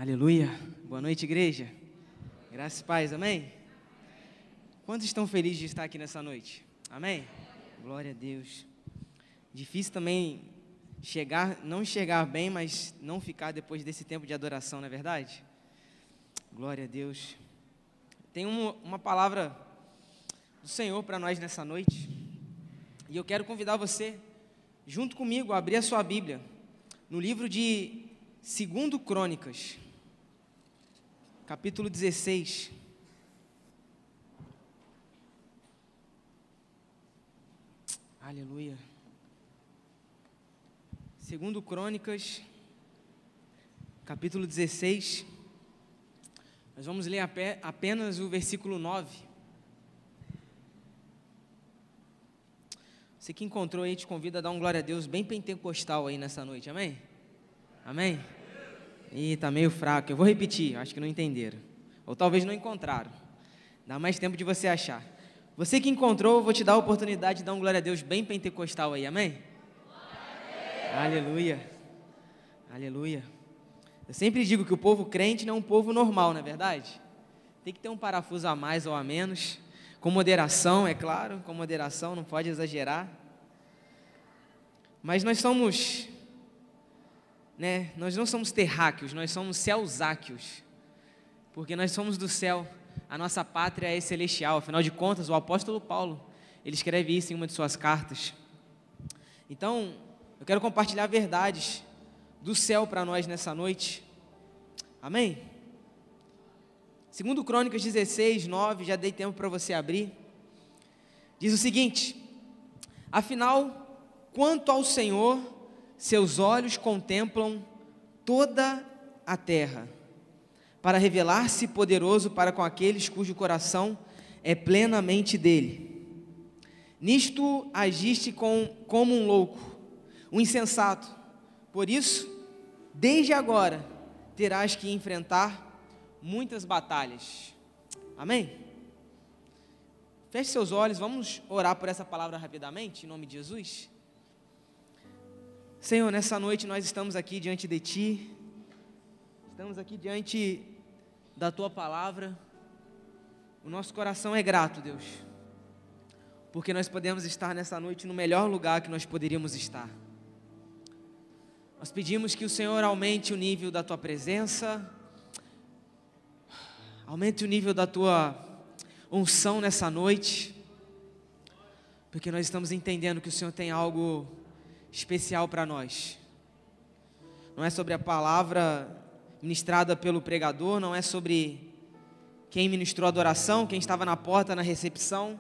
Aleluia. Boa noite, igreja. Graças e paz, amém? Quantos estão felizes de estar aqui nessa noite? Amém? Glória a Deus. Difícil também não enxergar bem, mas não ficar depois desse tempo de adoração, não é verdade? Glória a Deus. Tem uma palavra do Senhor para nós nessa noite, e eu quero convidar você, junto comigo, a abrir a sua Bíblia, no livro de 2 Crônicas, capítulo 16. Aleluia. 2 Crônicas, capítulo 16. Nós vamos ler apenas o versículo 9. Você que encontrou aí, te convido a dar um glória a Deus bem pentecostal aí nessa noite, amém? Amém? Ih, tá meio fraco, eu vou repetir, acho que não entenderam. Ou talvez não encontraram. Dá mais tempo de você achar. Você que encontrou, eu vou te dar a oportunidade de dar um glória a Deus bem pentecostal aí, amém? Aleluia. Aleluia. Eu sempre digo que o povo crente não é um povo normal, não é verdade? Tem que ter um parafuso a mais ou a menos, com moderação, é claro, com moderação, não pode exagerar. Mas nós somos, nós não somos terráqueos, nós somos ceusáqueos, porque nós somos do céu, a nossa pátria é celestial. Afinal de contas, o apóstolo Paulo, ele escreve isso em uma de suas cartas. Então, eu quero compartilhar verdades do céu para nós nessa noite, amém? 2 Crônicas 16, 9, já dei tempo para você abrir, diz o seguinte: afinal, quanto ao Senhor, seus olhos contemplam toda a terra, para revelar-se poderoso para com aqueles cujo coração é plenamente dele. Nisto agiste como um louco, um insensato. Por isso, desde agora, terás que enfrentar muitas batalhas. Amém? Feche seus olhos, vamos orar por essa palavra rapidamente, em nome de Jesus. Senhor, nessa noite nós estamos aqui diante de Ti, estamos aqui diante da Tua palavra. O nosso coração é grato, Deus, porque nós podemos estar nessa noite no melhor lugar que nós poderíamos estar. Nós pedimos que o Senhor aumente o nível da Tua presença, aumente o nível da Tua unção nessa noite, porque nós estamos entendendo que o Senhor tem algo especial para nós. Não é sobre a palavra ministrada pelo pregador, não é sobre quem ministrou a adoração, quem estava na porta, na recepção.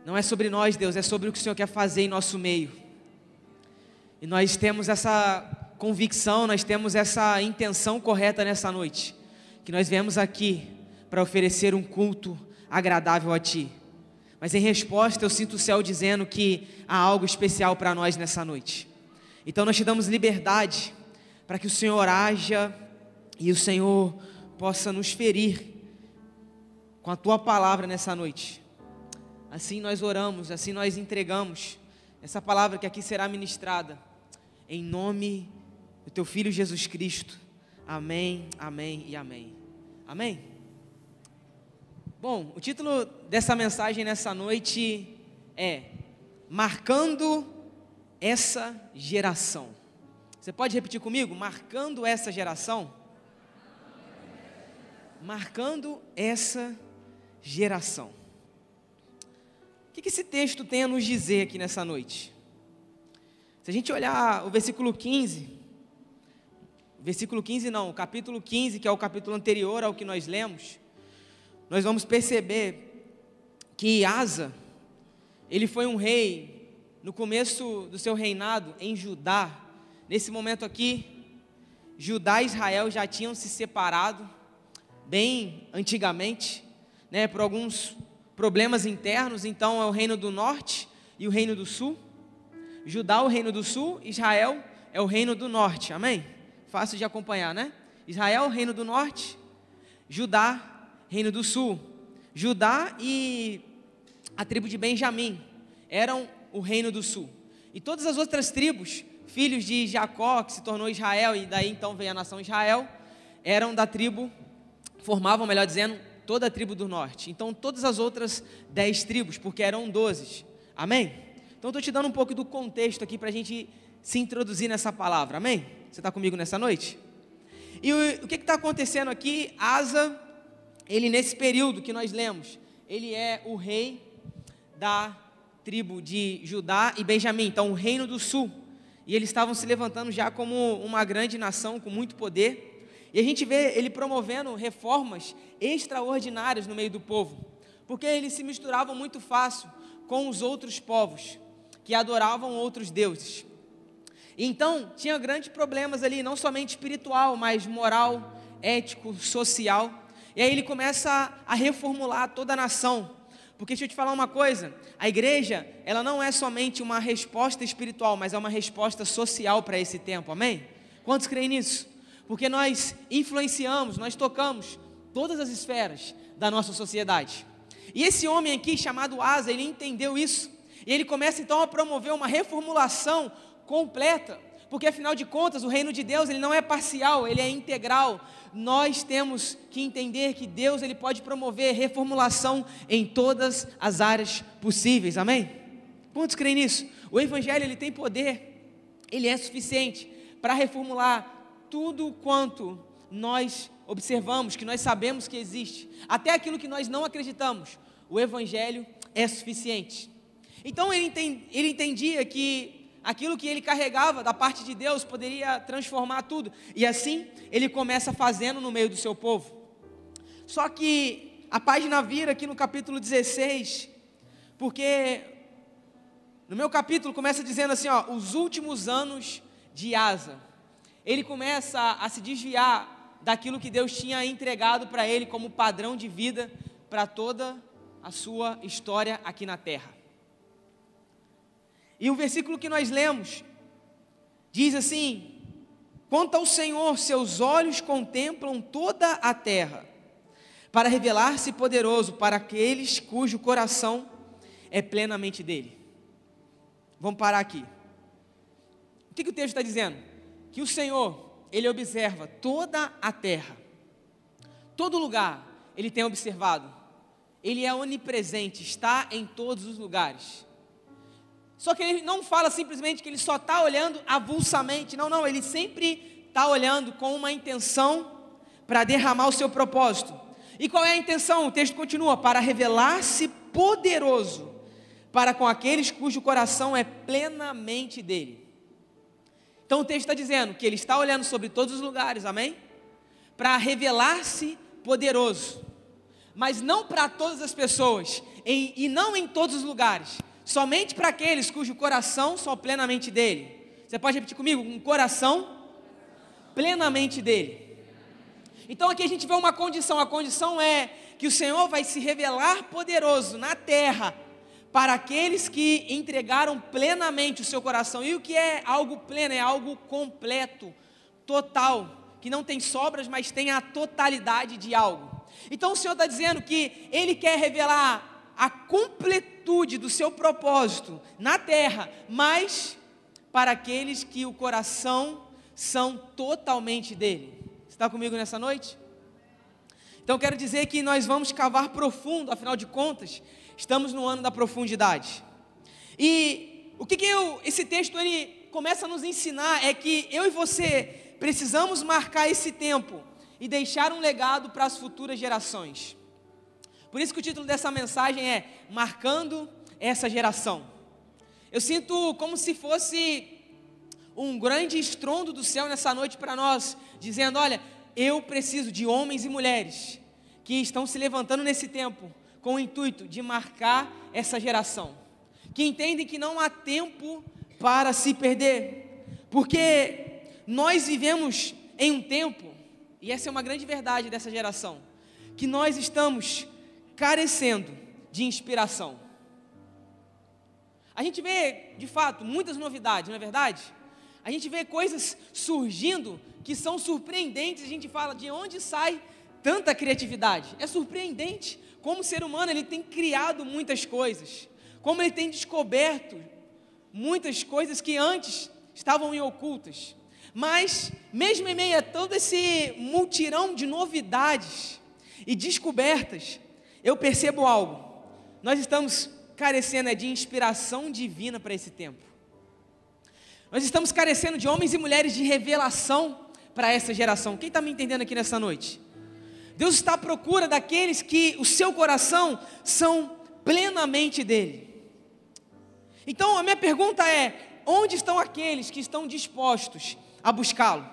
Não é sobre nós, Deus, é sobre o que o Senhor quer fazer em nosso meio. E nós temos essa convicção, nós temos essa intenção correta nessa noite, que nós viemos aqui para oferecer um culto agradável a Ti. Mas em resposta eu sinto o céu dizendo que há algo especial para nós nessa noite. Então nós te damos liberdade para que o Senhor haja e o Senhor possa nos ferir com a Tua palavra nessa noite. Assim nós oramos, assim nós entregamos essa palavra que aqui será ministrada, em nome do Teu Filho Jesus Cristo. Amém, amém e amém. Amém? Bom, o título dessa mensagem nessa noite é Marcando essa geração. Você pode repetir comigo? Marcando essa geração? Marcando essa geração. O que esse texto tem a nos dizer aqui nessa noite? Se a gente olhar o versículo 15, o capítulo 15, que é o capítulo anterior ao que nós lemos, nós vamos perceber que Asa, ele foi um rei no começo do seu reinado em Judá. Nesse momento aqui, Judá e Israel já tinham se separado bem antigamente, por alguns problemas internos. Então é o reino do norte e o reino do sul. Judá é o reino do sul, Israel é o reino do norte, amém? Fácil de acompanhar, né? Israel, reino do norte, Judá, reino do sul. Judá e a tribo de Benjamim eram o reino do sul. E todas as outras tribos, filhos de Jacó, que se tornou Israel, e daí então veio a nação Israel, eram da tribo, formavam, melhor dizendo, toda a tribo do norte. Então, todas as outras 10 tribos, porque eram 12. Amém? Então, estou te dando um pouco do contexto aqui para a gente se introduzir nessa palavra. Amém? Você está comigo nessa noite? E o que está acontecendo aqui? Asa, ele nesse período que nós lemos, ele é o rei da tribo de Judá e Benjamim, então o reino do sul. E eles estavam se levantando já como uma grande nação com muito poder. E a gente vê ele promovendo reformas extraordinárias no meio do povo, porque eles se misturavam muito fácil com os outros povos que adoravam outros deuses. Então, tinha grandes problemas ali, não somente espiritual, mas moral, ético, social. E aí ele começa a reformular toda a nação. Porque deixa eu te falar uma coisa, a igreja, ela não é somente uma resposta espiritual, mas é uma resposta social para esse tempo, amém? Quantos creem nisso? Porque nós influenciamos, nós tocamos todas as esferas da nossa sociedade. E esse homem aqui, chamado Asa, ele entendeu isso. E ele começa então a promover uma reformulação completa. Porque afinal de contas, o reino de Deus, ele não é parcial, ele é integral. Nós temos que entender que Deus, ele pode promover reformulação em todas as áreas possíveis, amém? Quantos creem nisso? O evangelho, ele tem poder, ele é suficiente para reformular tudo quanto nós observamos, que nós sabemos que existe, até aquilo que nós não acreditamos, o evangelho é suficiente. Então ele entendia que aquilo que ele carregava da parte de Deus poderia transformar tudo, e assim ele começa fazendo no meio do seu povo. Só que a página vira aqui no capítulo 16, porque no meu capítulo começa dizendo assim, os últimos anos de Asa. Ele começa a se desviar daquilo que Deus tinha entregado para ele como padrão de vida para toda a sua história aqui na terra. E o versículo que nós lemos diz assim: quanto ao Senhor, seus olhos contemplam toda a terra, para revelar-se poderoso para aqueles cujo coração é plenamente dele. Vamos parar aqui. O que o texto está dizendo? Que o Senhor, ele observa toda a terra, todo lugar, ele tem observado, ele é onipresente, está em todos os lugares. Só que ele não fala simplesmente que ele só está olhando avulsamente, não, ele sempre está olhando com uma intenção para derramar o seu propósito. E qual é a intenção? O texto continua: para revelar-se poderoso para com aqueles cujo coração é plenamente dele. Então o texto está dizendo que ele está olhando sobre todos os lugares, amém? Para revelar-se poderoso, mas não para todas as pessoas, e não em todos os lugares, somente para aqueles cujo coração são plenamente dele. Você pode repetir comigo? Um coração plenamente dele. Então aqui a gente vê uma condição, a condição é que o Senhor vai se revelar poderoso na terra, para aqueles que entregaram plenamente o seu coração. E o que é algo pleno? É algo completo, total, que não tem sobras, mas tem a totalidade de algo. Então o Senhor está dizendo que Ele quer revelar a completude do seu propósito na terra, mas para aqueles que o coração são totalmente dele. Você está comigo nessa noite? Então quero dizer que nós vamos cavar profundo, afinal de contas, estamos no ano da profundidade. E o que esse texto ele começa a nos ensinar é que eu e você precisamos marcar esse tempo e deixar um legado para as futuras gerações. Por isso que o título dessa mensagem é Marcando essa Geração. Eu sinto como se fosse um grande estrondo do céu nessa noite para nós, dizendo: olha, eu preciso de homens e mulheres que estão se levantando nesse tempo com o intuito de marcar essa geração, que entendem que não há tempo para se perder, porque nós vivemos em um tempo, e essa é uma grande verdade dessa geração, que nós estamos carecendo de inspiração. A gente vê, de fato, muitas novidades, não é verdade? A gente vê coisas surgindo que são surpreendentes, a gente fala: de onde sai tanta criatividade? É surpreendente como o ser humano ele tem criado muitas coisas, como ele tem descoberto muitas coisas que antes estavam em ocultas. Mas, mesmo em meio a todo esse multirão de novidades e descobertas, eu percebo algo. Nós estamos carecendo de inspiração divina para esse tempo. Nós estamos carecendo de homens e mulheres de revelação para essa geração. Quem está me entendendo aqui nessa noite? Deus está à procura daqueles que o seu coração são plenamente dele. Então a minha pergunta é: onde estão aqueles que estão dispostos a buscá-lo?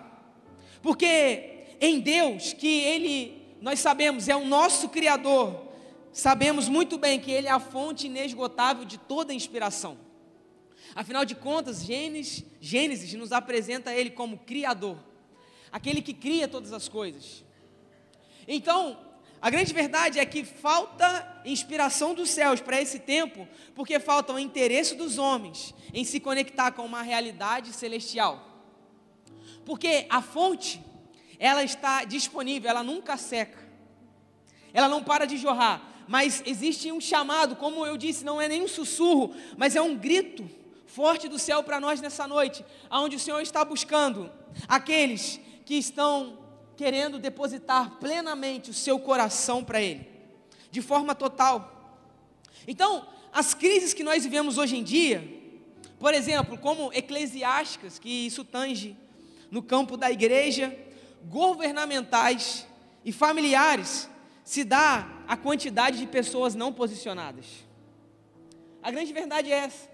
Porque em Deus, que nós sabemos, é o nosso Criador, sabemos muito bem que Ele é a fonte inesgotável de toda a inspiração. Afinal de contas, Gênesis nos apresenta Ele como Criador, aquele que cria todas as coisas. Então, a grande verdade é que falta inspiração dos céus para esse tempo, porque falta o interesse dos homens em se conectar com uma realidade celestial. Porque a fonte, ela está disponível, ela nunca seca, ela não para de jorrar, mas existe um chamado, como eu disse, não é nem um sussurro, mas é um grito forte do céu para nós nessa noite, onde o Senhor está buscando aqueles que estão querendo depositar plenamente o seu coração para Ele, de forma total. Então, as crises que nós vivemos hoje em dia, por exemplo, como eclesiásticas, que isso tange no campo da igreja, governamentais e familiares, se dá a quantidade de pessoas não posicionadas. A grande verdade é essa.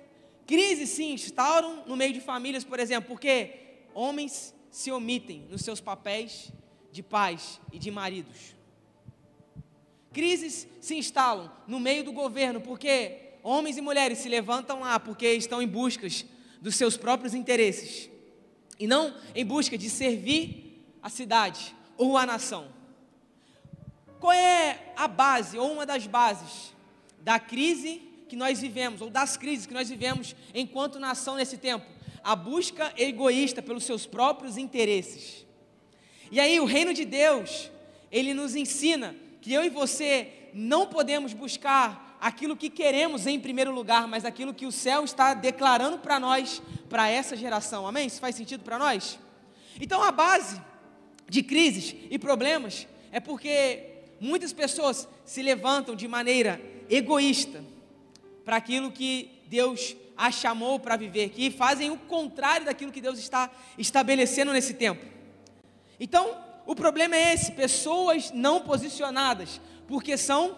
Crises se instauram no meio de famílias, por exemplo, porque homens se omitem nos seus papéis de pais e de maridos. Crises se instalam no meio do governo, porque homens e mulheres se levantam lá porque estão em busca dos seus próprios interesses, e não em busca de servir a cidade ou a nação. Qual é a base, ou uma das bases, da crise que nós vivemos, ou das crises que nós vivemos enquanto nação nesse tempo? A busca egoísta pelos seus próprios interesses. E aí o reino de Deus, ele nos ensina que eu e você não podemos buscar aquilo que queremos em primeiro lugar, mas aquilo que o céu está declarando para nós, para essa geração. Amém? Isso faz sentido para nós? Então a base de crises e problemas é porque muitas pessoas se levantam de maneira egoísta para aquilo que Deus a chamou para viver, que fazem o contrário daquilo que Deus está estabelecendo nesse tempo. Então, o problema é esse: pessoas não posicionadas, porque são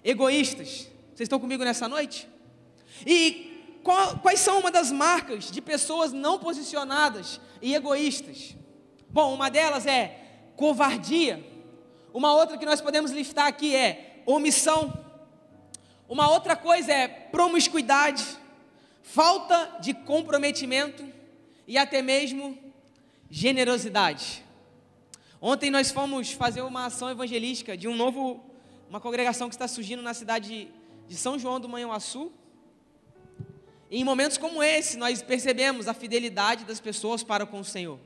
egoístas. Vocês estão comigo nessa noite? E quais são uma das marcas de pessoas não posicionadas e egoístas? Bom, uma delas é covardia. Uma outra que nós podemos listar aqui é omissão. Uma outra coisa é promiscuidade, falta de comprometimento e até mesmo generosidade. Ontem nós fomos fazer uma ação evangelística de uma congregação que está surgindo na cidade de São João do Manhuaçu. E em momentos como esse, nós percebemos a fidelidade das pessoas para com o Senhor.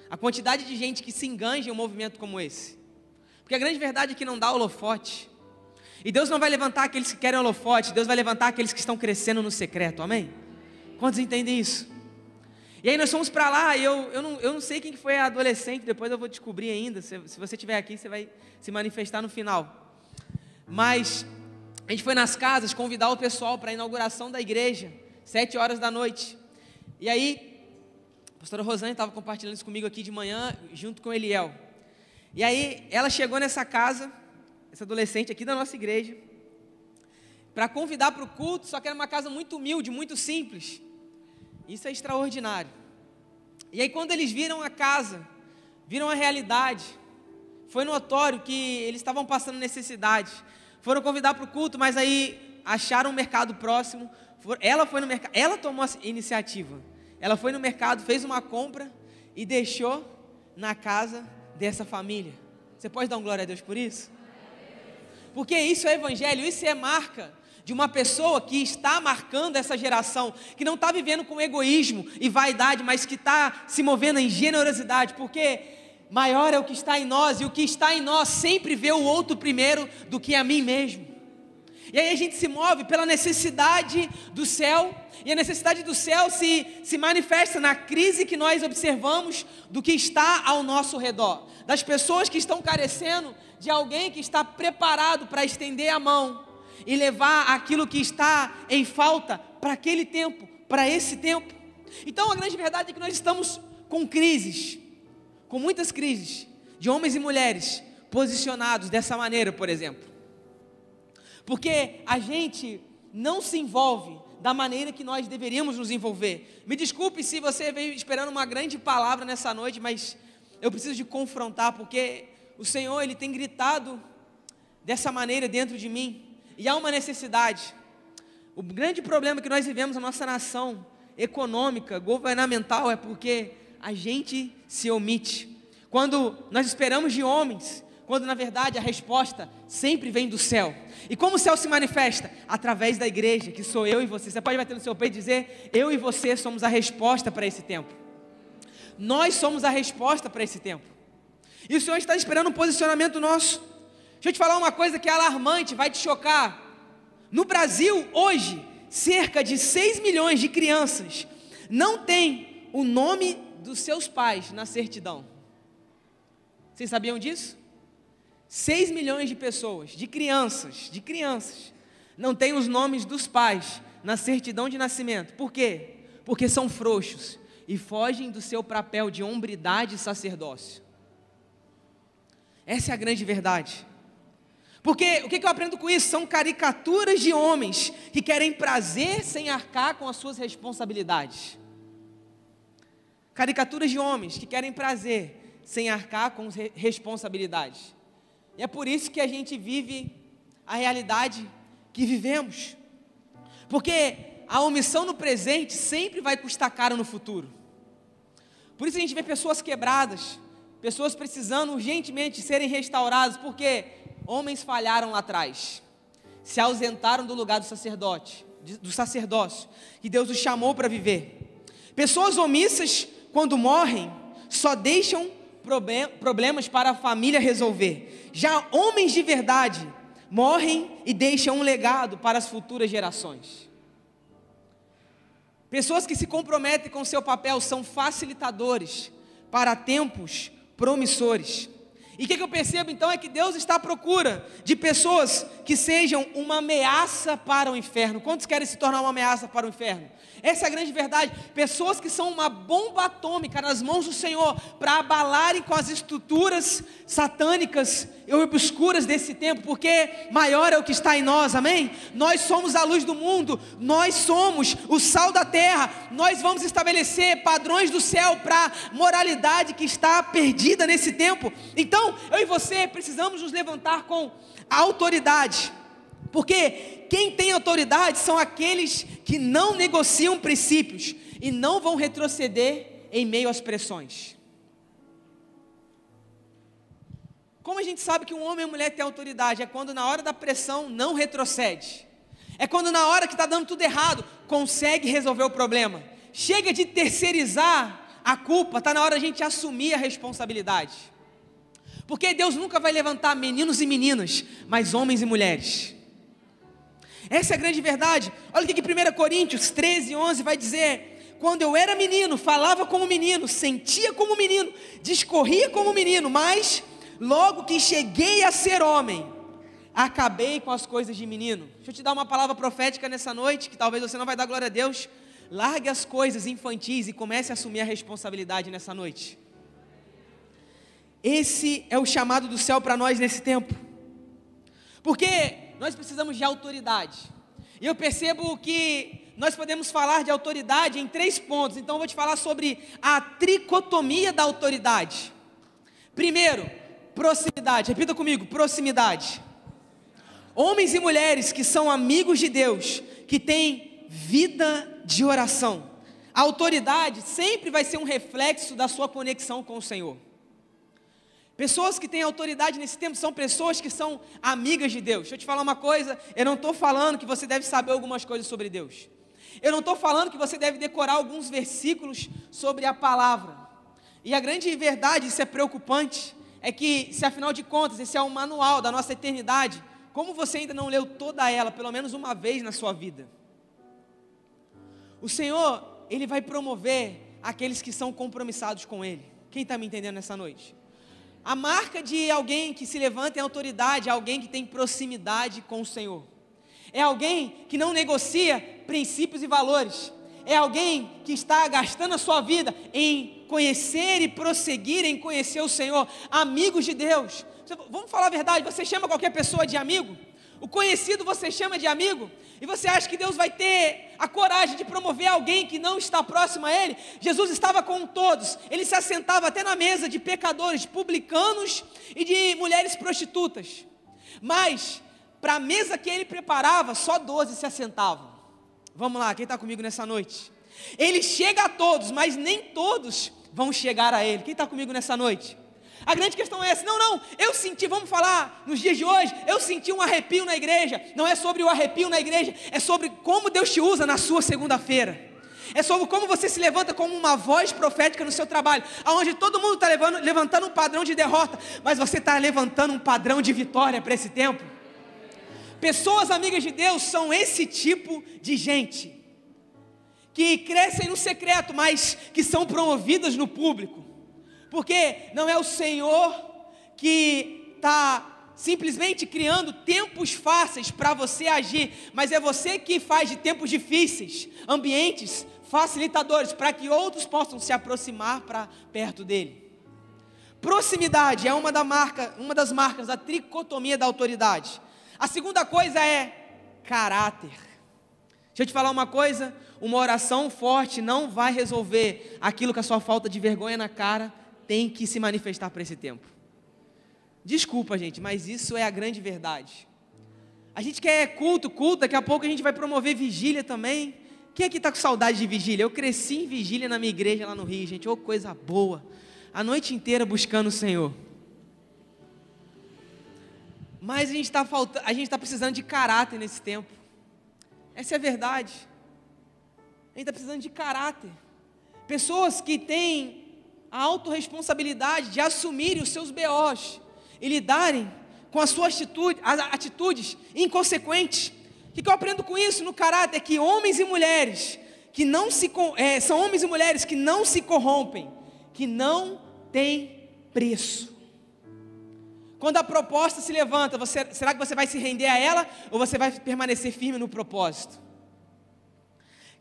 A quantidade de gente que se enganja em um movimento como esse. Porque a grande verdade é que não dá holofote. E Deus não vai levantar aqueles que querem holofote, Deus vai levantar aqueles que estão crescendo no secreto, amém? Quantos entendem isso? E aí nós fomos para lá, e eu não sei quem foi a adolescente, depois eu vou descobrir ainda, se você estiver aqui, você vai se manifestar no final. Mas a gente foi nas casas convidar o pessoal para a inauguração da igreja, 7 horas da noite. E aí, a pastora Rosane estava compartilhando isso comigo aqui de manhã, junto com Eliel. E aí, ela chegou nessa casa, essa adolescente aqui da nossa igreja, para convidar para o culto, só que era uma casa muito humilde, muito simples. Isso é extraordinário. E aí quando eles viram a casa, viram a realidade, foi notório que eles estavam passando necessidade. Foram convidar para o culto, mas aí acharam um mercado próximo. Ela foi no mercado, ela tomou a iniciativa. Ela foi no mercado, fez uma compra e deixou na casa dessa família. Você pode dar um glória a Deus por isso? Porque isso é evangelho, isso é marca de uma pessoa que está marcando essa geração, que não está vivendo com egoísmo e vaidade, mas que está se movendo em generosidade, porque maior é o que está em nós, e o que está em nós sempre vê o outro primeiro do que a mim mesmo. E aí a gente se move pela necessidade do céu, e a necessidade do céu se manifesta na crise que nós observamos do que está ao nosso redor, das pessoas que estão carecendo de alguém que está preparado para estender a mão e levar aquilo que está em falta para aquele tempo, para esse tempo. Então a grande verdade é que nós estamos com crises, com muitas crises, de homens e mulheres posicionados dessa maneira, por exemplo, porque a gente não se envolve da maneira que nós deveríamos nos envolver. Me desculpe se você veio esperando uma grande palavra nessa noite, mas eu preciso de confrontar, porque o Senhor, Ele tem gritado dessa maneira dentro de mim, e há uma necessidade. O grande problema que nós vivemos na nossa nação econômica, governamental, é porque a gente se omite. Quando nós esperamos de homens, quando na verdade a resposta sempre vem do céu. E como o céu se manifesta? Através da igreja, que sou eu e você. Você pode bater no seu peito e dizer: eu e você somos a resposta para esse tempo. Nós somos a resposta para esse tempo. E o Senhor está esperando um posicionamento nosso. Deixa eu te falar uma coisa que é alarmante, vai te chocar. No Brasil, hoje, cerca de 6 milhões de crianças não têm o nome dos seus pais na certidão. Vocês sabiam disso? 6 milhões de pessoas, de crianças, não têm os nomes dos pais na certidão de nascimento. Por quê? Porque são frouxos e fogem do seu papel de hombridade e sacerdócio. Essa é a grande verdade. Porque o que eu aprendo com isso? São caricaturas de homens que querem prazer sem arcar com as suas responsabilidades. Caricaturas de homens que querem prazer sem arcar com responsabilidades. E é por isso que a gente vive a realidade que vivemos. Porque a omissão no presente sempre vai custar caro no futuro. Por isso a gente vê pessoas quebradas, pessoas precisando urgentemente serem restauradas, porque homens falharam lá atrás, se ausentaram do lugar do sacerdócio, que Deus os chamou para viver. Pessoas omissas, quando morrem, só deixam problemas para a família resolver. Já homens de verdade morrem e deixam um legado para as futuras gerações. Pessoas que se comprometem com seu papel são facilitadores para tempos promissores. E o que eu percebo então é que Deus está à procura de pessoas que sejam uma ameaça para o inferno. Quantos querem se tornar uma ameaça para o inferno? Essa é a grande verdade. Pessoas que são uma bomba atômica nas mãos do Senhor para abalarem com as estruturas satânicas e obscuras desse tempo, porque maior é o que está em nós, amém? Nós somos a luz do mundo, nós somos o sal da terra, nós vamos estabelecer padrões do céu para a moralidade que está perdida nesse tempo. Então, eu e você precisamos nos levantar com autoridade, porque quem tem autoridade são aqueles que não negociam princípios e não vão retroceder em meio às pressões. Como a gente sabe que um homem e uma mulher têm autoridade? É quando na hora da pressão não retrocede. É quando na hora que está dando tudo errado, consegue resolver o problema. Chega de terceirizar a culpa, está na hora de a gente assumir a responsabilidade. Porque Deus nunca vai levantar meninos e meninas, mas homens e mulheres. Essa é a grande verdade. Olha o que 1 Coríntios 13:11 vai dizer: quando eu era menino, falava como menino, sentia como menino, discorria como menino, mas logo que cheguei a ser homem, acabei com as coisas de menino. Deixa eu te dar uma palavra profética nessa noite, que talvez você não vai dar glória a Deus. Largue as coisas infantis e comece a assumir a responsabilidade nessa noite. Esse é o chamado do céu para nós nesse tempo, porque nós precisamos de autoridade, e eu percebo que nós podemos falar de autoridade em 3 pontos, então eu vou te falar sobre a tricotomia da autoridade. Primeiro, proximidade, repita comigo, proximidade. Homens e mulheres que são amigos de Deus, que têm vida de oração. A autoridade sempre vai ser um reflexo da sua conexão com o Senhor. Pessoas que têm autoridade nesse tempo são pessoas que são amigas de Deus. Deixa eu te falar uma coisa, eu não estou falando que você deve saber algumas coisas sobre Deus. Eu não estou falando que você deve decorar alguns versículos sobre a palavra. E a grande verdade, isso é preocupante, é que se afinal de contas esse é o manual da nossa eternidade, como você ainda não leu toda ela, pelo menos uma vez na sua vida, o Senhor, Ele vai promover aqueles que são compromissados com Ele. Quem está me entendendo nessa noite? A marca de alguém que se levanta em autoridade é alguém que tem proximidade com o Senhor. É alguém que não negocia princípios e valores. É alguém que está gastando a sua vida em conhecer e prosseguir em conhecer o Senhor. Amigos de Deus. Vamos falar a verdade, você chama qualquer pessoa de amigo? O conhecido você chama de amigo? E você acha que Deus vai ter a coragem de promover alguém que não está próximo a Ele? Jesus estava com todos. Ele se assentava até na mesa de pecadores, de publicanos e de mulheres prostitutas. Mas, para a mesa que Ele preparava, só 12 se assentavam. Vamos lá, quem está comigo nessa noite? Ele chega a todos, mas nem todos vão chegar a Ele. Quem está comigo nessa noite? A grande questão é essa, não, eu senti, vamos falar, nos dias de hoje, eu senti um arrepio na igreja. Não é sobre o arrepio na igreja, é sobre como Deus te usa na sua segunda-feira. É sobre como você se levanta como uma voz profética no seu trabalho, onde todo mundo está levantando um padrão de derrota, mas você está levantando um padrão de vitória para esse tempo. Pessoas amigas de Deus são esse tipo de gente, que crescem no secreto, mas que são promovidas no público. Porque não é o Senhor que está simplesmente criando tempos fáceis para você agir, mas é você que faz de tempos difíceis ambientes facilitadores para que outros possam se aproximar para perto dele. Proximidade é uma das marcas da tricotomia da autoridade. A segunda coisa é caráter. Deixa eu te falar uma coisa, uma oração forte não vai resolver aquilo que a sua falta de vergonha na cara tem que se manifestar para esse tempo. Desculpa, gente, mas isso é a grande verdade. A gente quer culto, daqui a pouco a gente vai promover vigília também. Quem aqui está com saudade de vigília? Eu cresci em vigília na minha igreja lá no Rio, gente, ô coisa boa. A noite inteira buscando o Senhor. Mas a gente está precisando de caráter nesse tempo. Essa é a verdade. A gente está precisando de caráter. Pessoas que têm a autorresponsabilidade de assumirem os seus BOs e lidarem com as suas atitudes inconsequentes. O que eu aprendo com isso no caráter? É que homens e mulheres que não são homens e mulheres que não se corrompem, que não têm preço. Quando a proposta se levanta, será que você vai se render a ela ou você vai permanecer firme no propósito?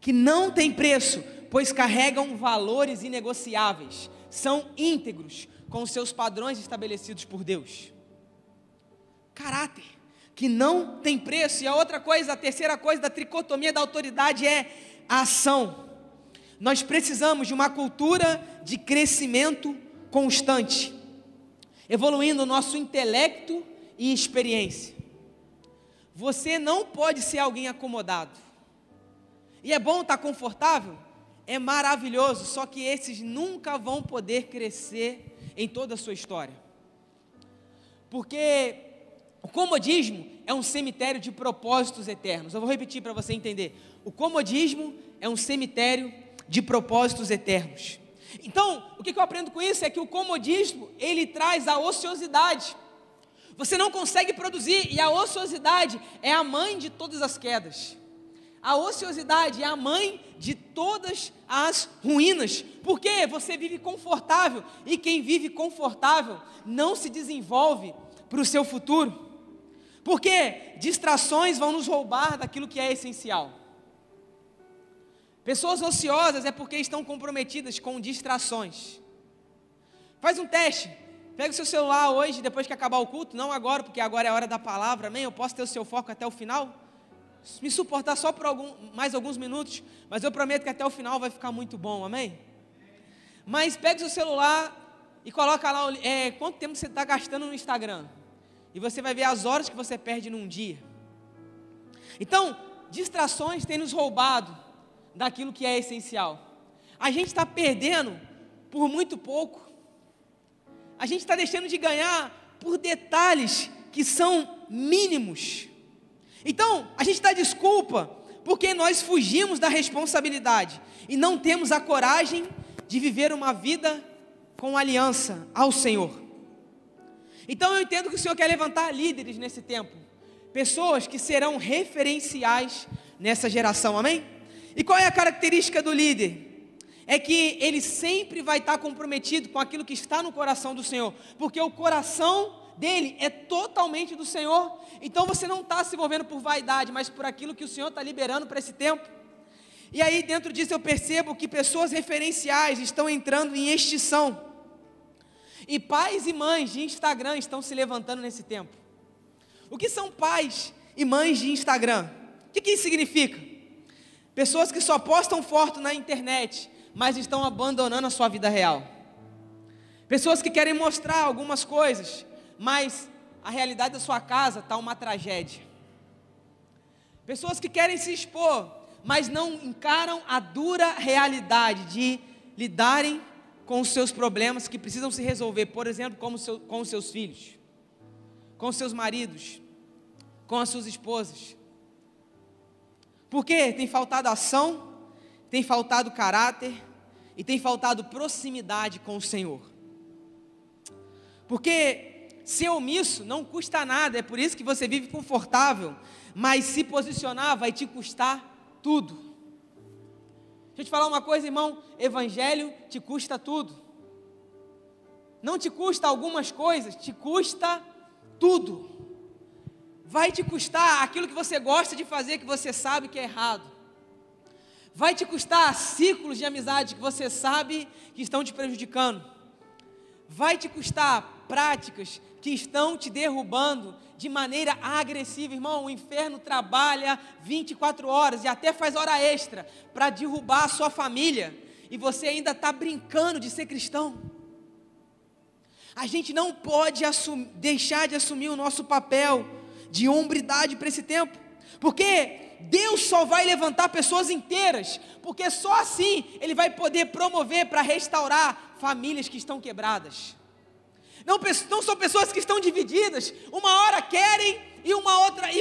Que não tem preço, pois carregam valores inegociáveis, são íntegros com os seus padrões estabelecidos por Deus. Caráter, que não tem preço. E a terceira coisa da tricotomia da autoridade é a ação. Nós precisamos de uma cultura de crescimento constante, evoluindo o nosso intelecto e experiência. Você não pode ser alguém acomodado. E é bom estar confortável? É maravilhoso, só que esses nunca vão poder crescer em toda a sua história. Porque o comodismo é um cemitério de propósitos eternos. Eu vou repetir para você entender. O comodismo é um cemitério de propósitos eternos. Então, o que eu aprendo com isso é que o comodismo, ele traz a ociosidade. Você não consegue produzir, e a ociosidade é a mãe de todas as quedas. A ociosidade é a mãe de todas as ruínas, porque você vive confortável, e quem vive confortável não se desenvolve para o seu futuro, porque distrações vão nos roubar daquilo que é essencial. Pessoas ociosas é porque estão comprometidas com distrações. Faz um teste, pega o seu celular hoje, depois que acabar o culto, não agora, porque agora é a hora da palavra, amém? Eu posso ter o seu foco até o final? Me suportar só por mais alguns minutos, mas eu prometo que até o final vai ficar muito bom, amém? Mas pega o seu celular e coloca lá quanto tempo você está gastando no Instagram, e você vai ver as horas que você perde num dia. Então, distrações têm nos roubado daquilo que é essencial. A gente está perdendo por muito pouco, a gente está deixando de ganhar por detalhes que são mínimos. Então, a gente dá desculpa porque nós fugimos da responsabilidade e não temos a coragem de viver uma vida com aliança ao Senhor. Então eu entendo que o Senhor quer levantar líderes nesse tempo, pessoas que serão referenciais nessa geração, amém? E qual é a característica do líder? É que ele sempre vai estar comprometido com aquilo que está no coração do Senhor, porque o coração dele é totalmente do Senhor. Então você não está se envolvendo por vaidade, mas por aquilo que o Senhor está liberando para esse tempo. E aí dentro disso eu percebo que pessoas referenciais estão entrando em extinção, e pais e mães de Instagram estão se levantando nesse tempo. O que são pais e mães de Instagram? O que isso significa? Pessoas que só postam foto na internet, mas estão abandonando a sua vida real. Pessoas que querem mostrar algumas coisas, mas a realidade da sua casa está uma tragédia. Pessoas que querem se expor, mas não encaram a dura realidade de lidarem com os seus problemas que precisam se resolver, por exemplo, com os seus filhos, com os seus maridos, com as suas esposas. Porque tem faltado ação, tem faltado caráter e tem faltado proximidade com o Senhor. Porque ser omisso não custa nada, é por isso que você vive confortável, mas se posicionar vai te custar tudo. Deixa eu te falar uma coisa, irmão, evangelho te custa tudo. Não te custa algumas coisas, te custa tudo. Vai te custar aquilo que você gosta de fazer, que você sabe que é errado. Vai te custar ciclos de amizade que você sabe que estão te prejudicando. Vai te custar práticas que estão te derrubando de maneira agressiva. Irmão, o inferno trabalha 24 horas e até faz hora extra para derrubar a sua família, e você ainda está brincando de ser cristão. A gente não pode deixar de assumir o nosso papel de hombridade para esse tempo, porque Deus só vai levantar pessoas inteiras, porque só assim Ele vai poder promover para restaurar famílias que estão quebradas. Não são pessoas que estão divididas, uma hora querem e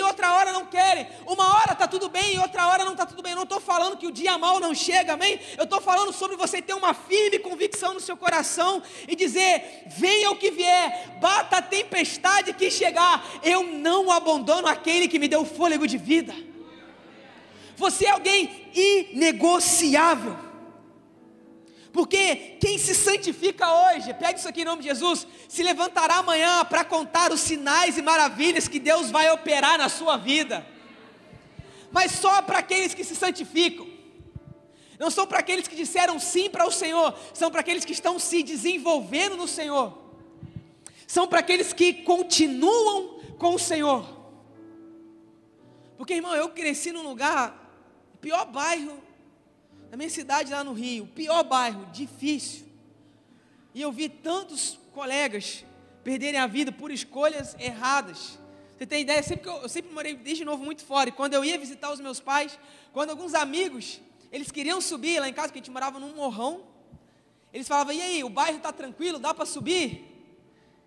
outra hora não querem, uma hora está tudo bem e outra hora não está tudo bem. Eu não estou falando que o dia mal não chega, amém? Eu estou falando sobre você ter uma firme convicção no seu coração e dizer: venha o que vier, bata a tempestade que chegar, eu não abandono aquele que me deu fôlego de vida. Você é alguém inegociável. Porque quem se santifica hoje, pega isso aqui em nome de Jesus, se levantará amanhã para contar os sinais e maravilhas que Deus vai operar na sua vida. Mas só para aqueles que se santificam. Não são para aqueles que disseram sim para o Senhor, são para aqueles que estão se desenvolvendo no Senhor. São para aqueles que continuam com o Senhor. Porque, irmão, eu cresci num lugar, o pior bairro na minha cidade lá no Rio, o pior bairro, difícil. E eu vi tantos colegas perderem a vida por escolhas erradas. Você tem ideia? Eu sempre morei desde novo muito fora, e quando eu ia visitar os meus pais, quando alguns amigos, eles queriam subir lá em casa, porque a gente morava num morrão, eles falavam: e aí, o bairro está tranquilo, dá para subir?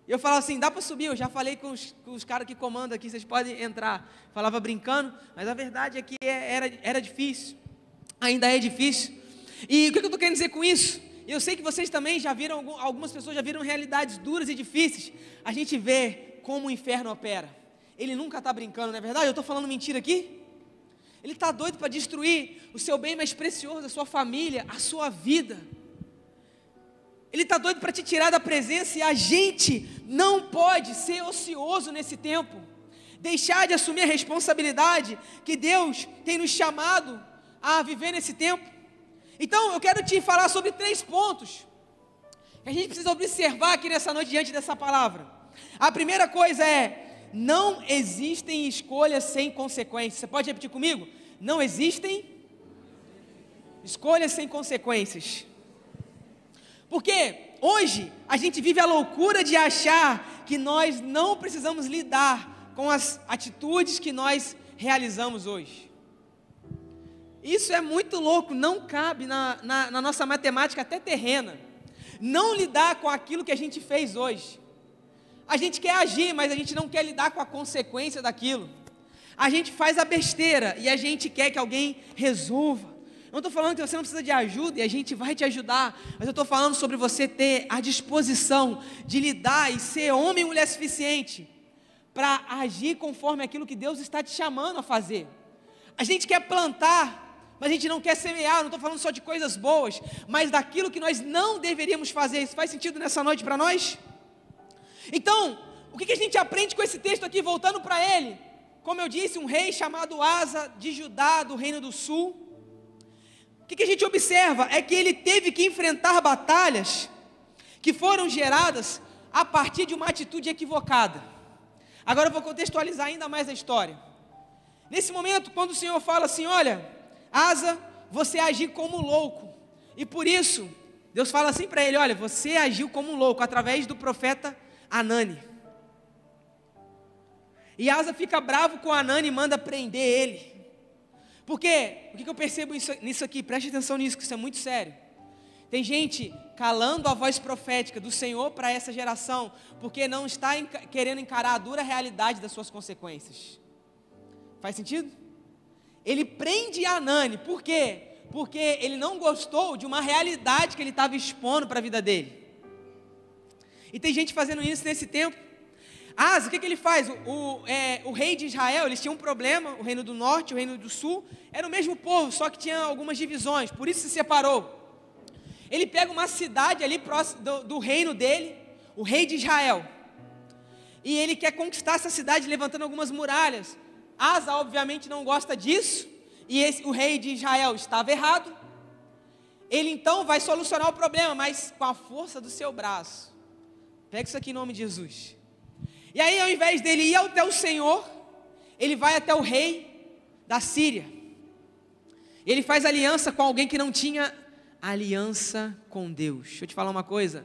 E eu falava assim: dá para subir, eu já falei com os caras que comandam aqui, vocês podem entrar. Falava brincando, mas a verdade é que era difícil. Ainda é difícil. E o que eu estou querendo dizer com isso? Eu sei que vocês também já viram, algumas pessoas já viram realidades duras e difíceis. A gente vê como o inferno opera. Ele nunca está brincando, não é verdade? Eu estou falando mentira aqui? Ele está doido para destruir o seu bem mais precioso, a sua família, a sua vida. Ele está doido para te tirar da presença, e a gente não pode ser ocioso nesse tempo. Deixar de assumir a responsabilidade que Deus tem nos chamado a viver nesse tempo. Então eu quero te falar sobre 3 pontos que a gente precisa observar aqui nessa noite diante dessa palavra. A primeira coisa é: não existem escolhas sem consequências. Você pode repetir comigo? Não existem escolhas sem consequências. Porque hoje a gente vive a loucura de achar que nós não precisamos lidar com as atitudes que nós realizamos hoje. Isso é muito louco, não cabe na nossa matemática até terrena. Não lidar com aquilo que a gente fez hoje. A gente quer agir, mas a gente não quer lidar com a consequência daquilo. A gente faz a besteira e a gente quer que alguém resolva. Não estou falando que você não precisa de ajuda e a gente vai te ajudar, mas eu estou falando sobre você ter a disposição de lidar e ser homem e mulher suficiente para agir conforme aquilo que Deus está te chamando a fazer. A gente quer plantar, mas a gente não quer semear. Não estou falando só de coisas boas, mas daquilo que nós não deveríamos fazer. Isso faz sentido nessa noite para nós? Então, o que a gente aprende com esse texto aqui, voltando para ele? Como eu disse, um rei chamado Asa, de Judá, do Reino do Sul. O que a gente observa é que ele teve que enfrentar batalhas que foram geradas a partir de uma atitude equivocada. Agora eu vou contextualizar ainda mais a história. Nesse momento, quando o Senhor fala assim, olha, Asa, você agiu como louco. E por isso, Deus fala assim para ele, olha, você agiu como um louco, através do profeta Anani. E Asa fica bravo com Anani e manda prender ele. Por quê? O que eu percebo nisso aqui? Preste atenção nisso, que isso é muito sério. Tem gente calando a voz profética do Senhor para essa geração, porque não está querendo encarar a dura realidade das suas consequências. Faz sentido? Ele prende Anani, por quê? Porque ele não gostou de uma realidade que ele estava expondo para a vida dele. E tem gente fazendo isso nesse tempo. Asa, o que ele faz? O rei de Israel, eles tinham um problema, o reino do norte, o reino do sul, era o mesmo povo, só que tinha algumas divisões, por isso se separou. Ele pega uma cidade ali próximo do reino dele, o rei de Israel, e ele quer conquistar essa cidade levantando algumas muralhas. Asa obviamente não gosta disso, e o rei de Israel estava errado. Ele então vai solucionar o problema, mas com a força do seu braço. Pega isso aqui em nome de Jesus. E aí, ao invés dele ir até o Senhor, ele vai até o rei da Síria. Ele faz aliança com alguém que não tinha aliança com Deus. Deixa eu te falar uma coisa,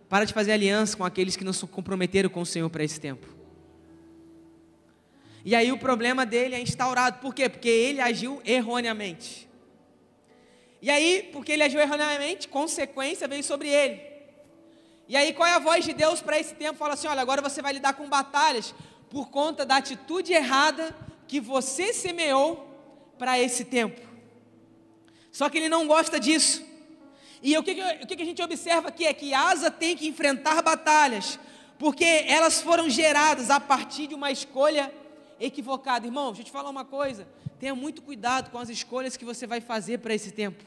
para de fazer aliança com aqueles que não se comprometeram com o Senhor para esse tempo. E aí o problema dele é instaurado, por quê? Porque ele agiu erroneamente. E aí, porque ele agiu erroneamente, consequência veio sobre ele. E aí qual é a voz de Deus para esse tempo? Fala assim, olha, agora você vai lidar com batalhas por conta da atitude errada que você semeou para esse tempo. Só que ele não gosta disso. E o que a gente observa aqui é que Asa tem que enfrentar batalhas, porque elas foram geradas a partir de uma escolha equivocada. Irmão, deixa eu te falar uma coisa, tenha muito cuidado com as escolhas que você vai fazer para esse tempo.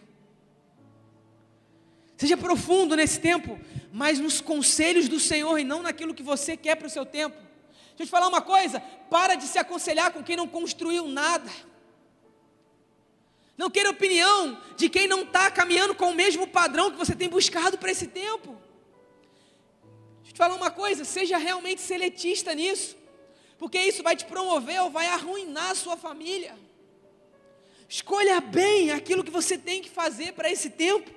Seja profundo nesse tempo, mas nos conselhos do Senhor e não naquilo que você quer para o seu tempo. Deixa eu te falar uma coisa, para de se aconselhar com quem não construiu nada. Não queira opinião de quem não está caminhando com o mesmo padrão que você tem buscado para esse tempo. Deixa eu te falar uma coisa, seja realmente seletista nisso, porque isso vai te promover ou vai arruinar a sua família. Escolha bem aquilo que você tem que fazer para esse tempo.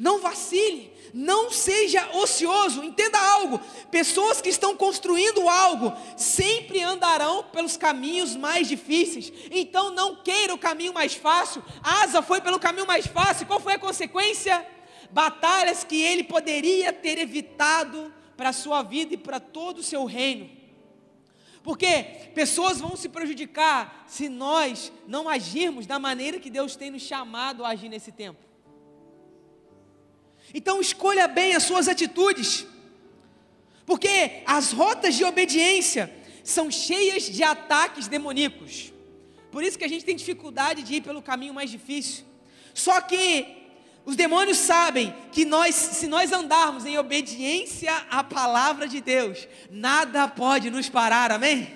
Não vacile, não seja ocioso. Entenda algo, pessoas que estão construindo algo sempre andarão pelos caminhos mais difíceis. Então não queira o caminho mais fácil. Asa foi pelo caminho mais fácil. Qual foi a consequência? Batalhas que ele poderia ter evitado para a sua vida e para todo o seu reino. Porque pessoas vão se prejudicar se nós não agirmos da maneira que Deus tem nos chamado a agir nesse tempo. Então escolha bem as suas atitudes, porque as rotas de obediência são cheias de ataques demoníacos. Por isso que a gente tem dificuldade de ir pelo caminho mais difícil. Só que os demônios sabem que se nós andarmos em obediência à palavra de Deus, nada pode nos parar, amém?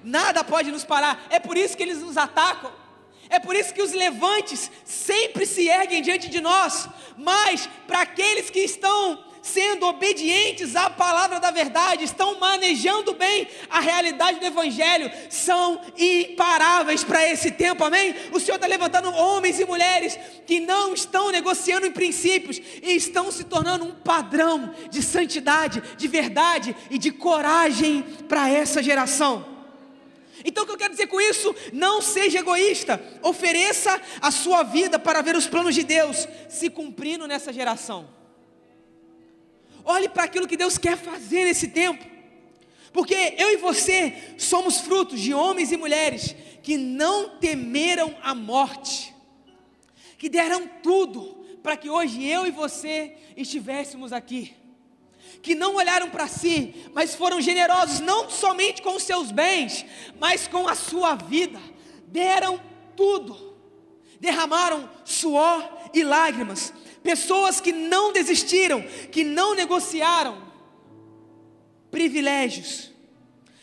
Nada pode nos parar, é por isso que eles nos atacam. É por isso que os levantes sempre se erguem diante de nós, mas para aqueles que estão sendo obedientes à palavra da verdade, estão manejando bem a realidade do Evangelho, são imparáveis para esse tempo, amém? O Senhor está levantando homens e mulheres que não estão negociando em princípios e estão se tornando um padrão de santidade, de verdade e de coragem para essa geração. Então o que eu quero dizer com isso? Não seja egoísta, ofereça a sua vida para ver os planos de Deus se cumprindo nessa geração. Olhe para aquilo que Deus quer fazer nesse tempo, porque eu e você somos frutos de homens e mulheres que não temeram a morte, que deram tudo para que hoje eu e você estivéssemos aqui. que não olharam para si, mas foram generosos não somente com os seus bens, mas com a sua vida, deram tudo, derramaram suor e lágrimas, pessoas que não desistiram, que não negociaram privilégios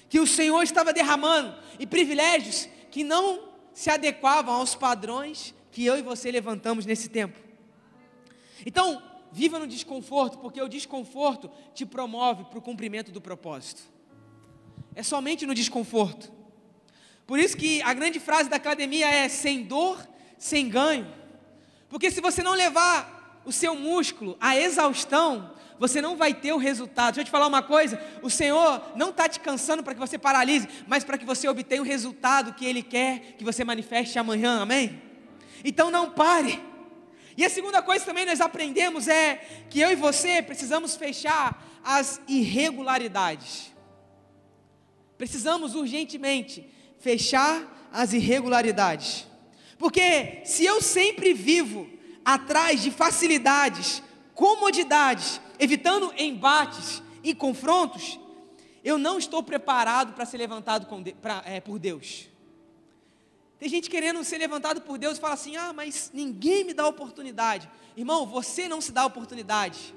que o Senhor estava derramando, e privilégios que não se adequavam aos padrões que eu e você levantamos nesse tempo. Então, viva no desconforto, porque o desconforto te promove para o cumprimento do propósito. É somente no desconforto. Por isso que a grande frase da academia é: sem dor, sem ganho. Porque se você não levar o seu músculo à exaustão, você não vai ter o resultado. Deixa eu te falar uma coisa: o Senhor não está te cansando para que você paralise, mas para que você obtenha o resultado que Ele quer que você manifeste amanhã, amém? Então não pare. E a segunda coisa também nós aprendemos é que eu e você precisamos fechar as irregularidades. Precisamos urgentemente fechar as irregularidades. Porque se eu sempre vivo atrás de facilidades, comodidades, evitando embates e confrontos, eu não estou preparado para ser levantado por Deus. Tem gente querendo ser levantado por Deus e fala assim: ah, mas ninguém me dá oportunidade. Irmão, você não se dá oportunidade.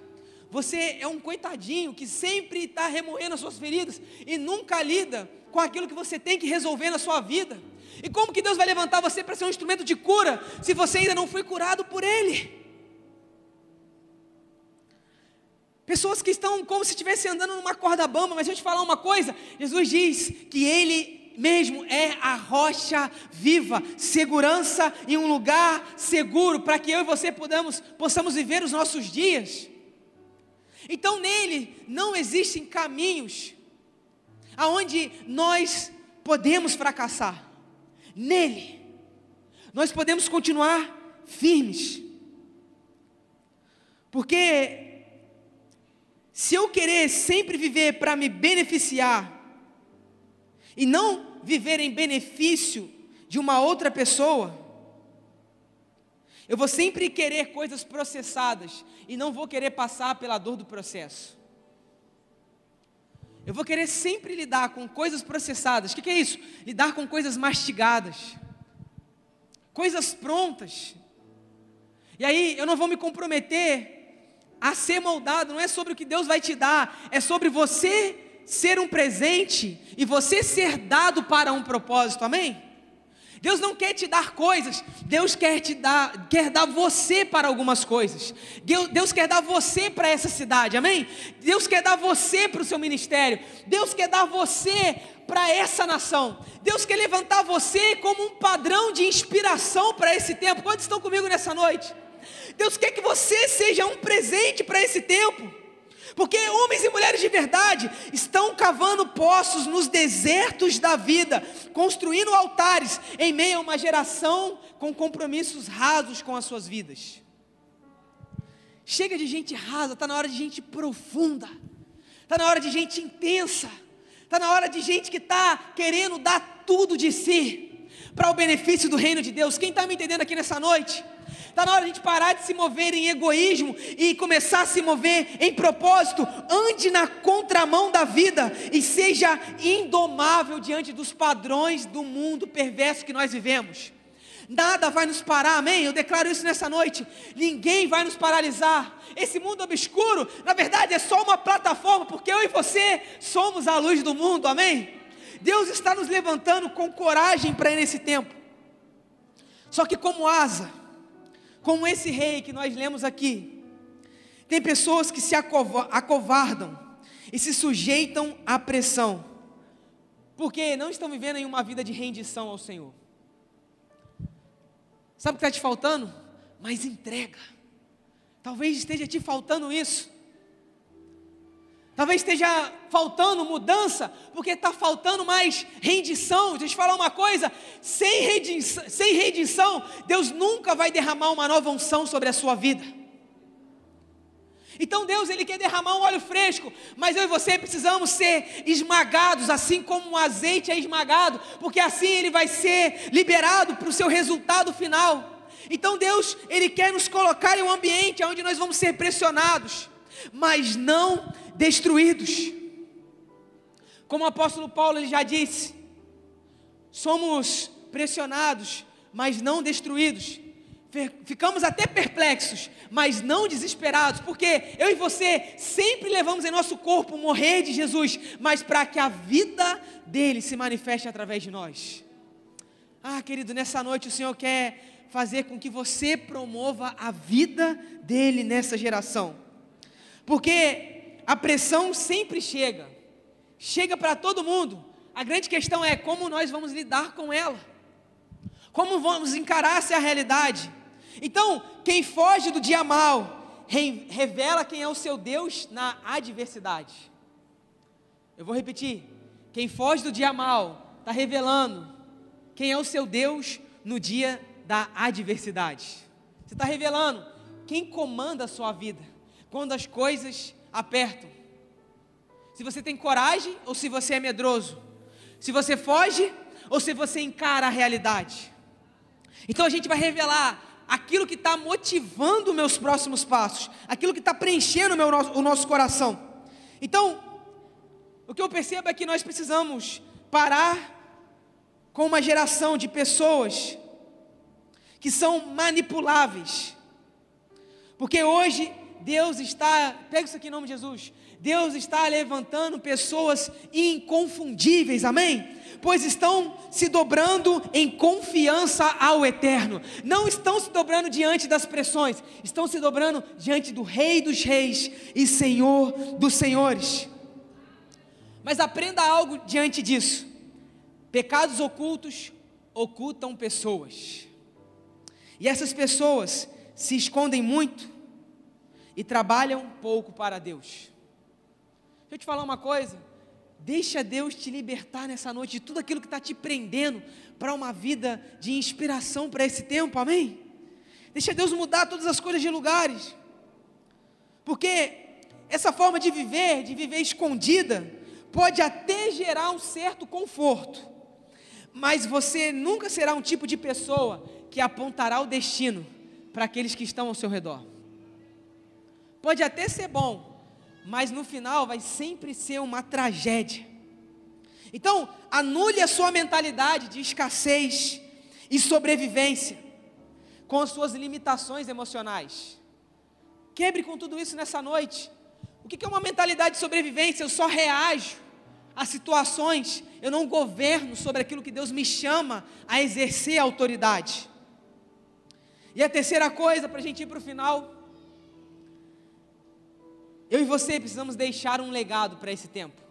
Você é um coitadinho que sempre está remoendo as suas feridas e nunca lida com aquilo que você tem que resolver na sua vida. E como que Deus vai levantar você para ser um instrumento de cura, se você ainda não foi curado por Ele? Pessoas que estão como se estivessem andando numa corda bamba, mas deixa eu te falar uma coisa: Jesus diz que Ele mesmo é a rocha viva, segurança em um lugar seguro, para que eu e você possamos viver os nossos dias. Então nele não existem caminhos aonde nós podemos fracassar. Nele nós podemos continuar firmes, porque se eu querer sempre viver para me beneficiar e não viver em benefício de uma outra pessoa, eu vou sempre querer coisas processadas e não vou querer passar pela dor do processo. Eu vou querer sempre lidar com coisas processadas. O que é isso? Lidar com coisas mastigadas, coisas prontas. E aí eu não vou me comprometer a ser moldado. Não é sobre o que Deus vai te dar, é sobre você ser um presente e você ser dado para um propósito, amém? Deus não quer te dar coisas, Deus quer dar você para algumas coisas. Deus quer dar você para essa cidade, amém? Deus quer dar você para o seu ministério. Deus quer dar você para essa nação. Deus quer levantar você como um padrão de inspiração para esse tempo. Quantos estão comigo nessa noite? Deus quer que você seja um presente para esse tempo. Porque homens e mulheres de verdade estão cavando poços nos desertos da vida, construindo altares em meio a uma geração com compromissos rasos com as suas vidas. Chega de gente rasa, está na hora de gente profunda, está na hora de gente intensa, está na hora de gente que está querendo dar tudo de si para o benefício do reino de Deus. Quem está me entendendo aqui nessa noite? Está na hora de a gente parar de se mover em egoísmo e começar a se mover em propósito. Ande na contramão da vida e seja indomável diante dos padrões do mundo perverso que nós vivemos. Nada vai nos parar, amém? Eu declaro isso nessa noite. Ninguém vai nos paralisar. Esse mundo obscuro, na verdade, é só uma plataforma, porque eu e você somos a luz do mundo, amém? Deus está nos levantando com coragem para ir nesse tempo. Só que como Asa, como esse rei que nós lemos aqui, tem pessoas que se acovardam e se sujeitam à pressão, porque não estão vivendo em uma vida de rendição ao Senhor. Sabe o que está te faltando? Mais entrega. Talvez esteja te faltando isso. Talvez esteja faltando mudança, porque está faltando mais rendição. Deixa eu te falar uma coisa: sem rendição, Deus nunca vai derramar uma nova unção sobre a sua vida. Então Deus, Ele quer derramar um óleo fresco, mas eu e você precisamos ser esmagados, assim como um azeite é esmagado, porque assim ele vai ser liberado para o seu resultado final. Então Deus, Ele quer nos colocar em um ambiente onde nós vamos ser pressionados, mas não destruídos. Como o apóstolo Paulo ele já disse, somos pressionados, mas não destruídos. Ficamos até perplexos, mas não desesperados, porque eu e você sempre levamos em nosso corpo o morrer de Jesus, mas para que a vida dele se manifeste através de nós. Querido, nessa noite o Senhor quer fazer com que você promova a vida dele nessa geração, porque a pressão sempre chega para todo mundo. A grande questão é como nós vamos lidar com ela, como vamos encarar essa realidade. Então, quem foge do dia mal, revela quem é o seu Deus na adversidade. Eu vou repetir, quem foge do dia mal, está revelando quem é o seu Deus no dia da adversidade. Você está revelando quem comanda a sua vida, quando as coisas apertam. Se você tem coragem, ou se você é medroso. Se você foge, ou se você encara a realidade. Então a gente vai revelar aquilo que está motivando meus próximos passos, aquilo que está preenchendo o nosso coração. Então, o que eu percebo é que nós precisamos parar com uma geração de pessoas que são manipuláveis, porque hoje Deus está, pega isso aqui em nome de Jesus, Deus está levantando pessoas inconfundíveis, amém? Pois estão se dobrando em confiança ao Eterno, não estão se dobrando diante das pressões, estão se dobrando diante do Rei dos Reis e Senhor dos Senhores. Mas aprenda algo diante disso: pecados ocultos ocultam pessoas, e essas pessoas se escondem muito e trabalham pouco para Deus. Deixa eu te falar uma coisa, deixa Deus te libertar nessa noite de tudo aquilo que está te prendendo para uma vida de inspiração para esse tempo, amém? Deixa Deus mudar todas as coisas de lugares, porque essa forma de viver escondida, pode até gerar um certo conforto, mas você nunca será um tipo de pessoa que apontará o destino para aqueles que estão ao seu redor. Pode até ser bom, mas no final vai sempre ser uma tragédia. Então, anule a sua mentalidade de escassez e sobrevivência com as suas limitações emocionais. Quebre com tudo isso nessa noite. O que é uma mentalidade de sobrevivência? Eu só reajo a situações, eu não governo sobre aquilo que Deus me chama a exercer a autoridade. E a terceira coisa, para a gente ir para o final, eu e você precisamos deixar um legado para esse tempo.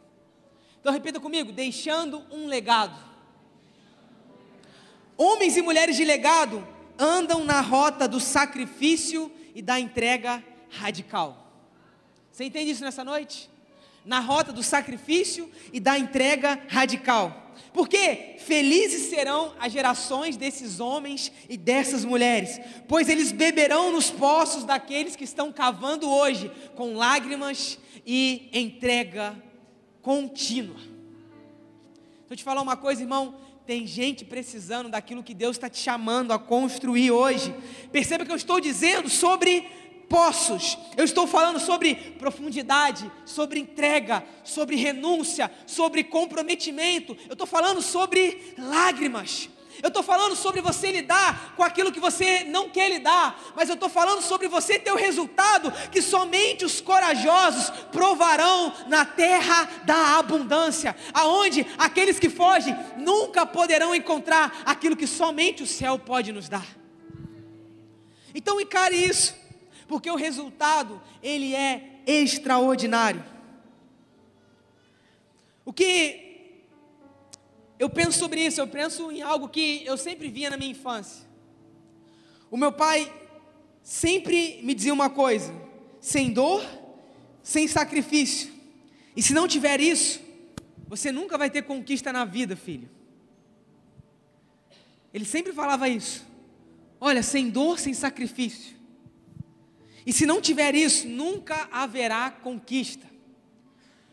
Então repita comigo: deixando um legado. Homens e mulheres de legado andam na rota do sacrifício e da entrega radical. Você entende isso nessa noite? Na rota do sacrifício e da entrega radical. Porque felizes serão as gerações desses homens e dessas mulheres, pois eles beberão nos poços daqueles que estão cavando hoje, com lágrimas e entrega contínua. Deixa eu te falar uma coisa, irmão, tem gente precisando daquilo que Deus está te chamando a construir hoje. Perceba que eu estou dizendo sobre poços, eu estou falando sobre profundidade, sobre entrega, sobre renúncia, sobre comprometimento, eu estou falando sobre lágrimas, eu estou falando sobre você lidar com aquilo que você não quer lidar, mas eu estou falando sobre você ter o resultado que somente os corajosos provarão na terra da abundância, aonde aqueles que fogem nunca poderão encontrar aquilo que somente o céu pode nos dar. Então encare isso, porque o resultado, ele é extraordinário. O que eu penso sobre isso? Eu penso em algo que eu sempre via na minha infância. O meu pai sempre me dizia uma coisa: sem dor, sem sacrifício. E se não tiver isso, você nunca vai ter conquista na vida, filho. Ele sempre falava isso. Olha, sem dor, sem sacrifício. E se não tiver isso, nunca haverá conquista.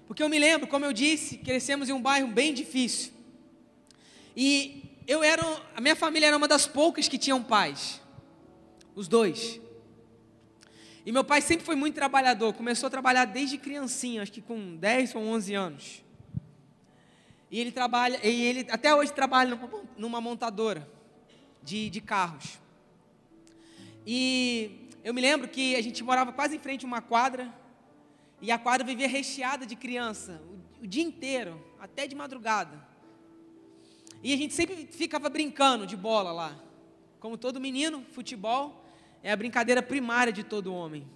Porque eu me lembro, como eu disse, crescemos em um bairro bem difícil. E a minha família era uma das poucas que tinham pais. Os dois. E meu pai sempre foi muito trabalhador, começou a trabalhar desde criancinha, acho que com 10 ou 11 anos. E ele até hoje trabalha numa montadora de carros. E eu me lembro que a gente morava quase em frente a uma quadra, e a quadra vivia recheada de criança, o dia inteiro, até de madrugada. E a gente sempre ficava brincando de bola lá. Como todo menino, futebol é a brincadeira primária de todo homem.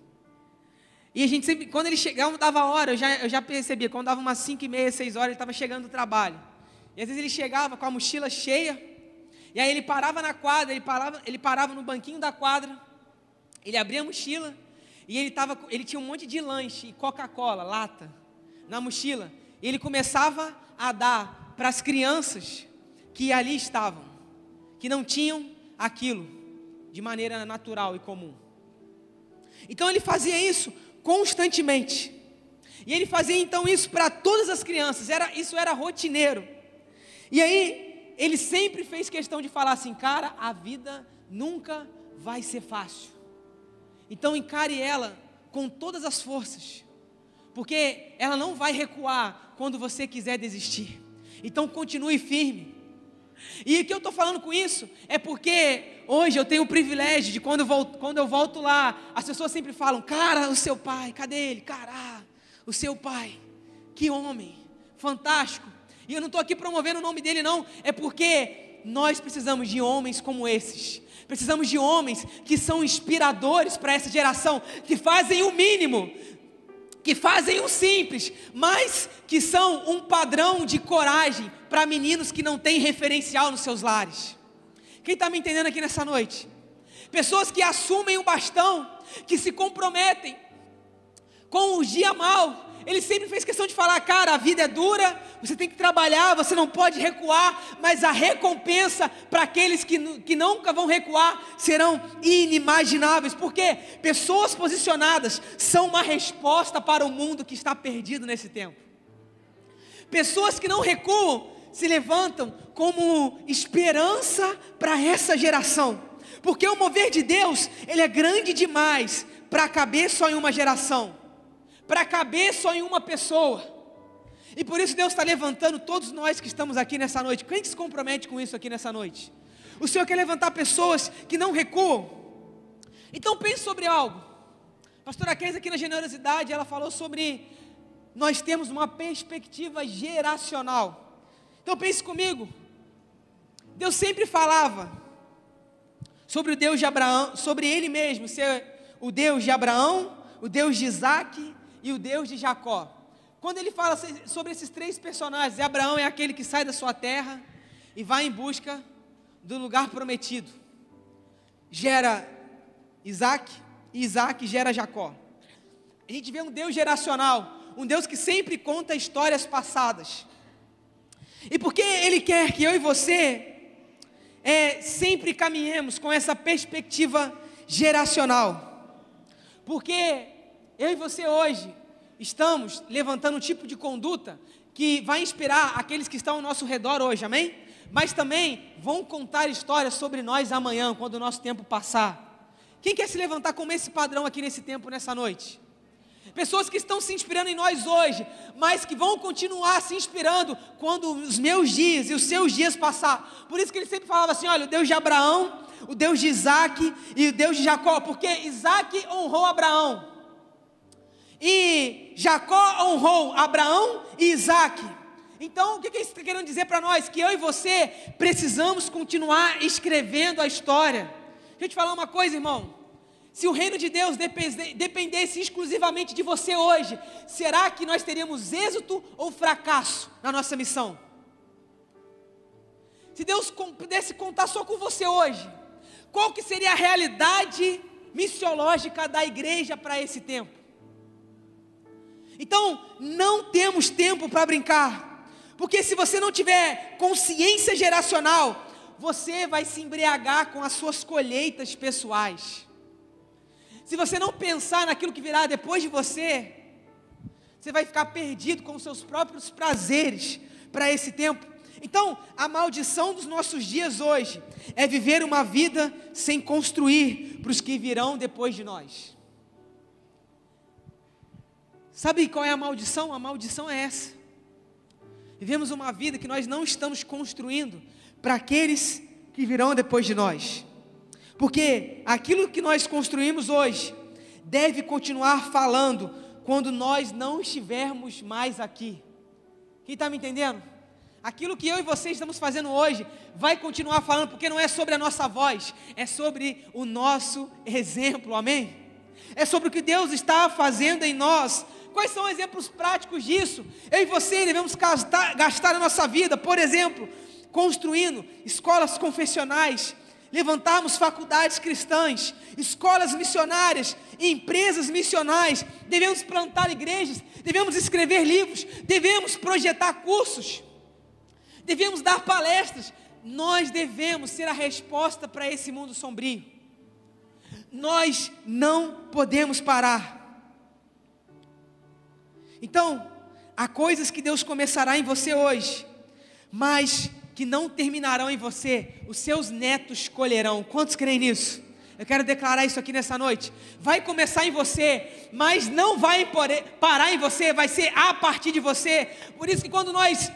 E a gente sempre, quando ele chegava, dava hora, eu já percebia, quando dava umas 5h30, 6 horas, ele estava chegando do trabalho. E às vezes ele chegava com a mochila cheia, e aí ele parava na quadra, ele parava no banquinho da quadra, ele abria a mochila, e ele tinha um monte de lanche e Coca-Cola, lata, na mochila. E ele começava a dar para as crianças que ali estavam, que não tinham aquilo de maneira natural e comum. Então ele fazia isso constantemente. E ele fazia então isso para todas as crianças, isso era rotineiro. E aí, ele sempre fez questão de falar assim: cara, a vida nunca vai ser fácil. Então encare ela com todas as forças, porque ela não vai recuar quando você quiser desistir. Então continue firme. E o que eu estou falando com isso é porque hoje eu tenho o privilégio de quando eu volto lá, as pessoas sempre falam: cara, o seu pai, cadê ele? Cara, o seu pai, que homem, fantástico. E eu não estou aqui promovendo o nome dele não, é porque nós precisamos de homens como esses. Precisamos de homens que são inspiradores para essa geração, que fazem o mínimo, que fazem o simples, mas que são um padrão de coragem para meninos que não têm referencial nos seus lares. Quem está me entendendo aqui nessa noite? Pessoas que assumem o bastão, que se comprometem com o dia mau. Ele sempre fez questão de falar: cara, a vida é dura, você tem que trabalhar, você não pode recuar, mas a recompensa para aqueles que nunca vão recuar serão inimagináveis, porque pessoas posicionadas são uma resposta para o mundo que está perdido nesse tempo. Pessoas que não recuam se levantam como esperança para essa geração, porque o mover de Deus, ele é grande demais para caber só em uma geração, para caber só em uma pessoa. E por isso Deus está levantando todos nós que estamos aqui nessa noite. Quem se compromete com isso aqui nessa noite? O Senhor quer levantar pessoas que não recuam. Então pense sobre algo. A pastora Keisa aqui na generosidade, ela falou sobre nós temos uma perspectiva geracional. Então pense comigo. Deus sempre falava sobre o Deus de Abraão, sobre Ele mesmo ser o Deus de Abraão, o Deus de Isaac e o Deus de Jacó. Quando ele fala sobre esses três personagens, Abraão é aquele que sai da sua terra e vai em busca do lugar prometido. Gera Isaac e Isaac gera Jacó. A gente vê um Deus geracional, um Deus que sempre conta histórias passadas. E porque Ele quer que eu e você sempre caminhemos com essa perspectiva geracional. Porque eu e você hoje estamos levantando um tipo de conduta que vai inspirar aqueles que estão ao nosso redor hoje, amém? Mas também vão contar histórias sobre nós amanhã, quando o nosso tempo passar. Quem quer se levantar como esse padrão aqui nesse tempo, nessa noite? Pessoas que estão se inspirando em nós hoje, mas que vão continuar se inspirando quando os meus dias e os seus dias passar. Por isso que ele sempre falava assim: olha, o Deus de Abraão, o Deus de Isaac e o Deus de Jacó, porque Isaac honrou Abraão e Jacó honrou Abraão e Isaac. Então o que ele está querendo dizer para nós? Que eu e você precisamos continuar escrevendo a história. Deixa eu te falar uma coisa, irmão. Se o reino de Deus dependesse exclusivamente de você hoje, será que nós teríamos êxito ou fracasso na nossa missão? Se Deus pudesse contar só com você hoje, qual que seria a realidade missiológica da igreja para esse tempo? Então, não temos tempo para brincar, porque se você não tiver consciência geracional, você vai se embriagar com as suas colheitas pessoais. Se você não pensar naquilo que virá depois de você, você vai ficar perdido com os seus próprios prazeres para esse tempo. Então, a maldição dos nossos dias hoje é viver uma vida sem construir para os que virão depois de nós. Sabe qual é a maldição? A maldição é essa. Vivemos uma vida que nós não estamos construindo para aqueles que virão depois de nós. Porque aquilo que nós construímos hoje deve continuar falando quando nós não estivermos mais aqui. Quem está me entendendo? Aquilo que eu e você estamos fazendo hoje vai continuar falando, porque não é sobre a nossa voz, é sobre o nosso exemplo, amém? É sobre o que Deus está fazendo em nós. Quais são exemplos práticos disso? Eu e você devemos gastar a nossa vida, por exemplo, construindo escolas confessionais, levantarmos faculdades cristãs, escolas missionárias, empresas missionais, devemos plantar igrejas, devemos escrever livros, devemos projetar cursos, devemos dar palestras. Nós devemos ser a resposta para esse mundo sombrio. Nós não podemos parar. Então, há coisas que Deus começará em você hoje, mas que não terminarão em você, os seus netos colherão. Quantos creem nisso? Eu quero declarar isso aqui nessa noite. Vai começar em você, mas não vai parar em você, vai ser a partir de você. Por isso que quando nós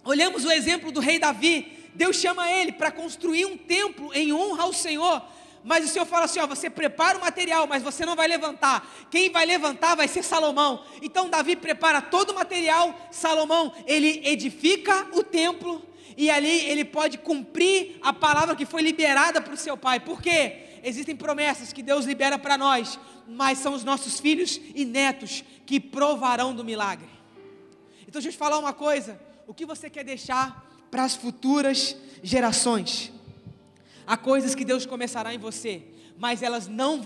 olhamos o exemplo do rei Davi, Deus chama ele para construir um templo em honra ao Senhor. Mas o Senhor fala assim, você prepara o material, mas você não vai levantar. Quem vai levantar vai ser Salomão. Então Davi prepara todo o material, Salomão, ele edifica o templo, e ali ele pode cumprir a palavra que foi liberada para o seu pai. Por quê? Existem promessas que Deus libera para nós, mas são os nossos filhos e netos que provarão do milagre. Então deixa eu te falar uma coisa, o que você quer deixar para as futuras gerações? Há coisas que Deus começará em você, mas elas não